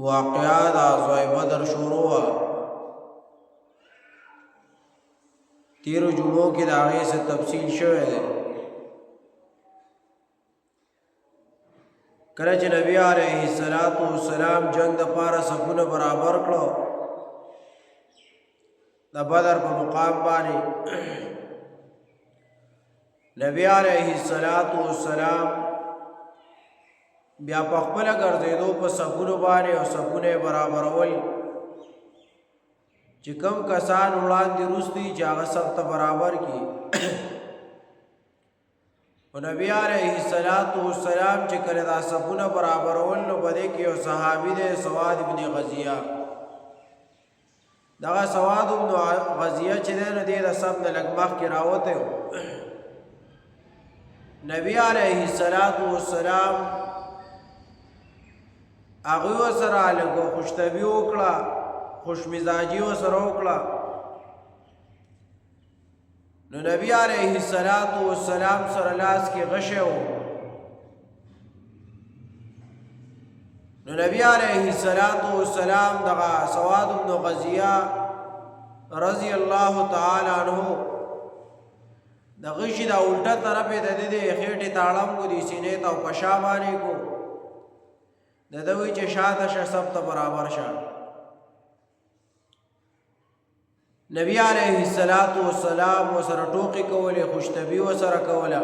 واقعا د غزوه بدر شروع وه. تیرو جمعو کې د هغې څه تفصیل شوی دی. کله چې نبی علیه السلام جنگ دپاره صفونه برابر کړو د بدر په مقام باندې، نبی علیه السلام بیا په خپله ګرځېدو په صفونو باندې او صفونه یې برابرول چې کوم کسان وړاندې وروستي چې هغه صف ته برابر کړي. او نبی علیه السلام چې کله دا صفونه برابرول نو په دې کې یو صحابي دی سواد ابن غزیه. دغه سواد ابن غزیه چې دی نو دی د صف نه لږ مخکې راوتی و. نبی علیه السلام هغوی ورسره لږ خوشطبعي وکړه، خوشمزاجي ورسره وکړه. نو نبی علیه السلام سره لاس کې غشی و. نو نبی علیه السلام دغه سواد بن غزیه رضی الله تعالی عنه د غشي دا الټه طرف یې د دې خېټې تاړم کو دي سینې ته او په شا باندې کو د ده وی چې شاته شه صف ته برابر شه. نبی علیه السلام ورسره ټوقې کولې، خوشطبعي ورسره کوله.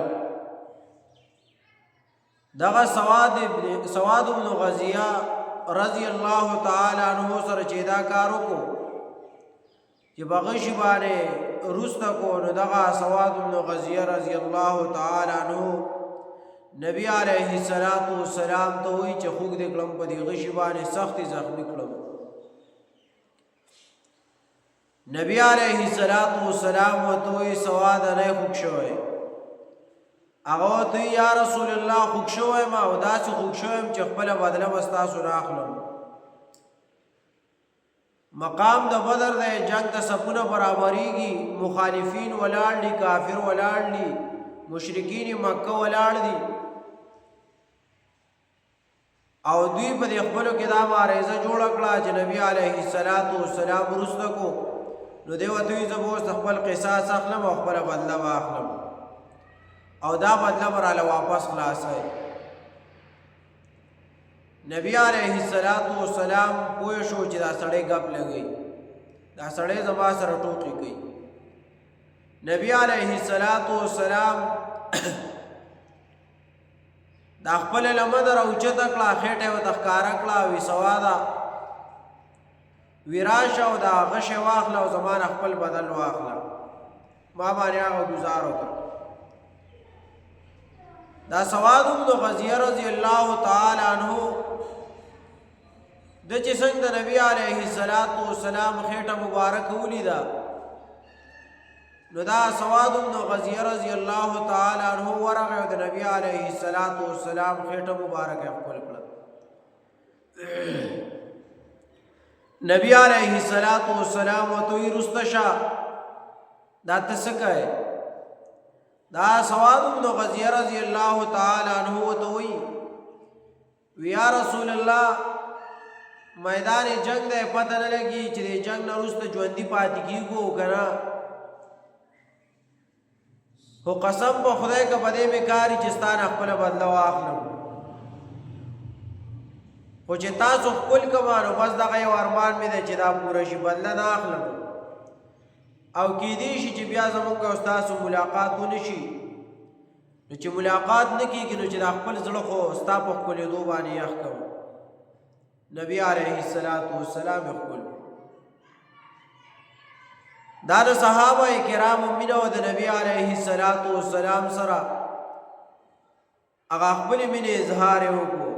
دغه سواد بن غزیه رضی الله تعالی عنه سره چې دا کار وکړو چې په غشي باندې وروسته کو، نو دغه سواد بن غزیه رضی الله تعالی عنه نبی علیه السلام ته وایي چې خوږ دې کړم په دې غشي باندې سختې زخمي کړم. نبی علیه السلام ورته وایي سواد نه خوږ شوی. هغه ورته وایي یا رسول الله خوږ شوی ما او داسې خوږ شوی یم چې خپله بدله به ستاسو راخلم. مقام د بدر دی، جنگ ته صفونه برابریږي، مخالفین ولاړ دي، کافر ولاړ دي، مشرکین مکه ولاړ دي او دوی په دې خپلو کې دا معرضه جوړه کړه چې نبی علیه السلام وروسته کو. نو دی ورته وایي زه به اوس خپل قصاص اخلم او خپله بدله به اخلم او دا بدله به راله واپس خلاصوي. نبی علیه السلام پوه شو چې دا سړی ګپ لګوي، دا سړی زما سره ټوکې کوي. نبی علیه السلام دا خپل لمده راوچته کړه، خېټه یې ورته ښکاره کړه، وی سواده وی راشه او دا غشی واخله او زما نه خپل بدل واخله، ما باندې هغه ګزار وکړه. دا سواد بن غزیه رضی الله تعالی عنه د چې څنګه د نبی علیه السلام خېټه مبارکه ولیده، نو دا سواد بن غزیه رضی الله تعالی عنه ورغی او د نبی علیه السلام خېټه مبارکه خپل کړه. نبی علیه السلام ورته وایي رسته شه دا ته څه کوې؟ دا سواد بن غزیه رضی الله تعالی عنه ورته وایي یا رسول الله میدان جنگ دی، پته نه لګي چې د جنگ نه وروسته ژوندي پاتې کېږو که نه، خو قسم په خدای که په دې مې کاري چې ستا نه خپله بدله واخلم، خو چې تاسو ښکل کما نو بس دغه یو ارمان مې دی چې دا پوره شي، بدله نه اخلم. او کیدی شي چې بیا زمونږ او ستاسو ملاقات ونه شي، نو چې ملاقات نه کېږي نو چې دا خپل زړه خو ستا په ښکلېدو باندې یخ کړم. نبی علیه السلام ښکل. دا د صحابه کرامو مینه وه د نبی علیه السلام سره، هغه خپلې مینې اظهار یې وکړو.